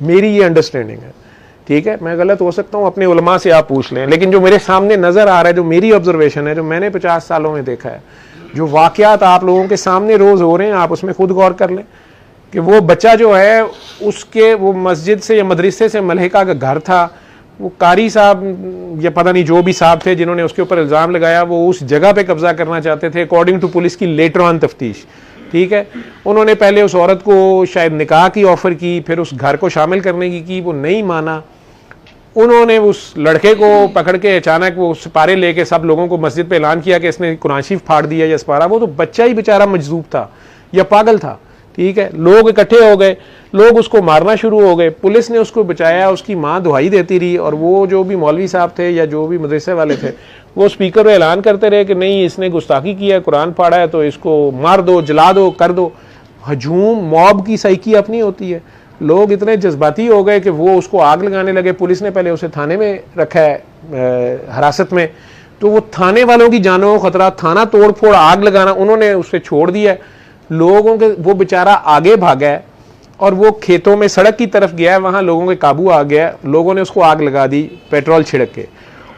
मेरी ये अंडरस्टैंडिंग है, ठीक है। मैं गलत हो सकता हूँ, अपने उलमा से आप पूछ लें, लेकिन जो मेरे सामने नज़र आ रहा है, जो मेरी ऑब्जर्वेशन है, जो मैंने 50 सालों में देखा है, जो वाक़यात आप लोगों के सामने रोज़ हो रहे हैं, आप उसमें खुद गौर कर लें कि वो बच्चा जो है उसके वो मस्जिद से या मदरसे से मलहिका का घर था, वो कारी साहब या पता नहीं जो भी साहब थे जिन्होंने उसके ऊपर इल्ज़ाम लगाया, वो उस जगह पे कब्जा करना चाहते थे अकॉर्डिंग टू पुलिस की लेटर ऑन तफ्तीश, ठीक है। उन्होंने पहले उस औरत को शायद निकाह की ऑफ़र की, फिर उस घर को शामिल करने की वो नहीं माना। उन्होंने उस लड़के को पकड़ के अचानक वो सिपारे लेके सब लोगों को मस्जिद पे ऐलान किया कि इसने कुरान शरीफ फाड़ दिया या सिपारा। वो तो बच्चा ही बेचारा मजजूब था या पागल था, ठीक है। लोग इकट्ठे हो गए, लोग उसको मारना शुरू हो गए, पुलिस ने उसको बचाया, उसकी माँ दुहाई देती रही, और वो जो भी मौलवी साहब थे या जो भी मदरसे वाले थे वो स्पीकर पे ऐलान करते रहे कि नहीं, इसने गुस्ताखी किया है, कुरान फाड़ा है, तो इसको मार दो, जला दो, कर दो। हजूम मॉब की साइकी अपनी होती है। लोग इतने जज्बाती हो गए कि वो उसको आग लगाने लगे। पुलिस ने पहले उसे थाने में रखा है हिरासत में, तो वो थाने वालों की जानों को खतरा, थाना तोड़ फोड़, आग लगाना, उन्होंने उसे छोड़ दिया। लोगों के वो बेचारा आगे भागा है और वो खेतों में सड़क की तरफ गया है, वहाँ लोगों के काबू आ गया, लोगों ने उसको आग लगा दी पेट्रोल छिड़क के,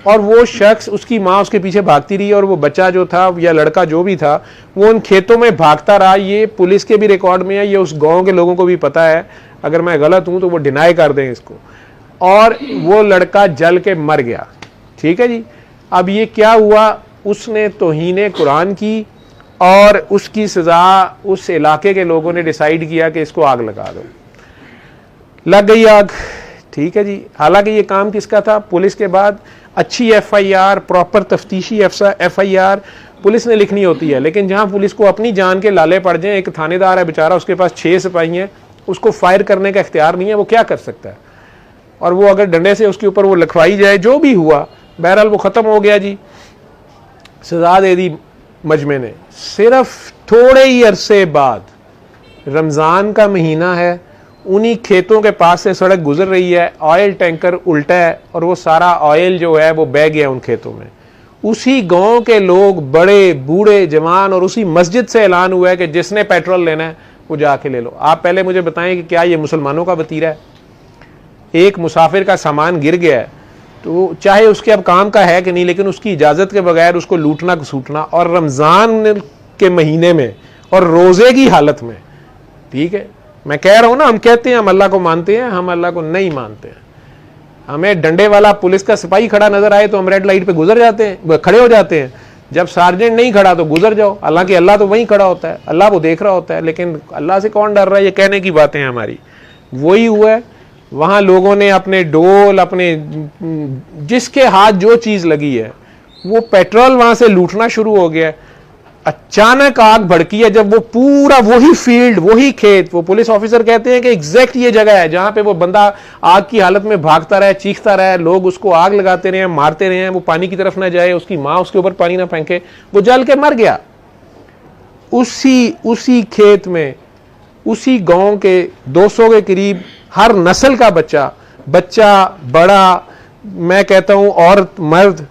और वो शख्स, उसकी माँ उसके पीछे भागती रही, और वो बच्चा जो था या लड़का जो भी था वो उन खेतों में भागता रहा। ये पुलिस के भी रिकॉर्ड में है, ये उस गांव के लोगों को भी पता है। अगर मैं गलत हूं तो वो डिनाई कर दें इसको। और वो लड़का जल के मर गया, ठीक है जी। अब ये क्या हुआ, उसने तौहीन कुरान की और उसकी सज़ा उस इलाके के लोगों ने डिसाइड किया कि इसको आग लगा दो। लग गई आग, ठीक है जी। हालांकि ये काम किसका था? पुलिस के बाद अच्छी FIR, प्रॉपर तफ्तीशी FIR पुलिस ने लिखनी होती है, लेकिन जहां पुलिस को अपनी जान के लाले पड़ जाए, एक थानेदार है बेचारा, उसके पास 6 सिपाही हैं, उसको फायर करने का इख्तियार नहीं है, वो क्या कर सकता है? और वो अगर डंडे से उसके ऊपर वो लिखवाई जाए, जो भी हुआ, बहरहाल वो ख़त्म हो गया जी, सज़ा दे दी मजमे ने। सिर्फ थोड़े ही अरसे बाद, रमज़ान का महीना है, उन्हीं खेतों के पास से सड़क गुजर रही है, ऑयल टैंकर उल्टा है और वो सारा ऑयल जो है वो बह गया उन खेतों में। उसी गांव के लोग, बड़े बूढ़े जवान, और उसी मस्जिद से ऐलान हुआ है कि जिसने पेट्रोल लेना है वो जाके ले लो। आप पहले मुझे बताएं कि क्या ये मुसलमानों का वतीरा है? एक मुसाफिर का सामान गिर गया है तो चाहे उसके अब काम का है कि नहीं, लेकिन उसकी इजाज़त के बगैर उसको लूटना घसूटना, और रमज़ान के महीने में और रोज़े की हालत में, ठीक है। मैं कह रहा हूं ना, हम कहते हैं हम अल्लाह को मानते हैं, हम अल्लाह को नहीं मानते हैं। हमें डंडे वाला पुलिस का सिपाही खड़ा नजर आए तो हम रेड लाइट पे गुजर जाते हैं, खड़े हो जाते हैं। जब सार्जेंट नहीं खड़ा तो गुजर जाओ, हालांकि अल्लाह तो वहीं खड़ा होता है, अल्लाह वो देख रहा होता है, लेकिन अल्लाह से कौन डर रहा है? ये कहने की बातें हैं हमारी। वही हुआ है, वहां लोगों ने अपने डोल, अपने जिसके हाथ जो चीज लगी है, वो पेट्रोल वहां से लूटना शुरू हो गया। अचानक आग भड़की है, जब वो पूरा वही फील्ड, वही खेत, वो पुलिस ऑफिसर कहते हैं कि एग्जैक्ट ये जगह है जहां पे वो बंदा आग की हालत में भागता रहा, चीखता रहा, लोग उसको आग लगाते रहे, मारते रहे, वो पानी की तरफ ना जाए, उसकी माँ उसके ऊपर पानी ना फेंके, वो जल के मर गया। उसी खेत में, उसी गांव के 200 के करीब हर नस्ल का बच्चा बड़ा, मैं कहता हूं औरत मर्द,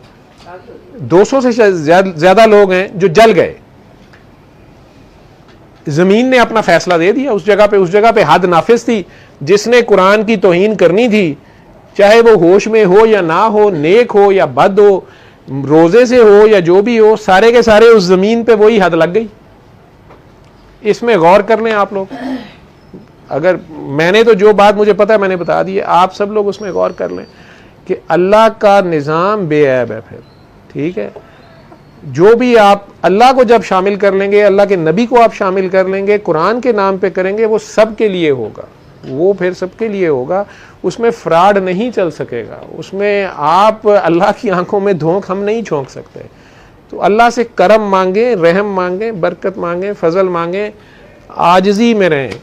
200 से ज्यादा लोग हैं जो जल गए। जमीन ने अपना फैसला दे दिया उस जगह पे हद नाफिज थी। जिसने कुरान की तौहीन करनी थी, चाहे वो होश में हो या ना हो, नेक हो या बद हो, रोजे से हो या जो भी हो, सारे के सारे उस जमीन पे वही हद लग गई। इसमें गौर कर लें आप लोग। अगर मैंने तो जो बात मुझे पता है मैंने बता दी है, आप सब लोग उसमें गौर कर लें कि अल्लाह का निज़ाम बेऐब है। फिर ठीक है, जो भी आप अल्लाह को जब शामिल कर लेंगे, अल्लाह के नबी को आप शामिल कर लेंगे, कुरान के नाम पे करेंगे, वो सबके लिए होगा, वो फिर सबके लिए होगा। उसमें फ्रॉड नहीं चल सकेगा, उसमें आप अल्लाह की आंखों में धोख हम नहीं झोंक सकते। तो अल्लाह से करम मांगे, रहम मांगे, बरकत मांगे, फजल मांगे, आजिज़ी में रहें।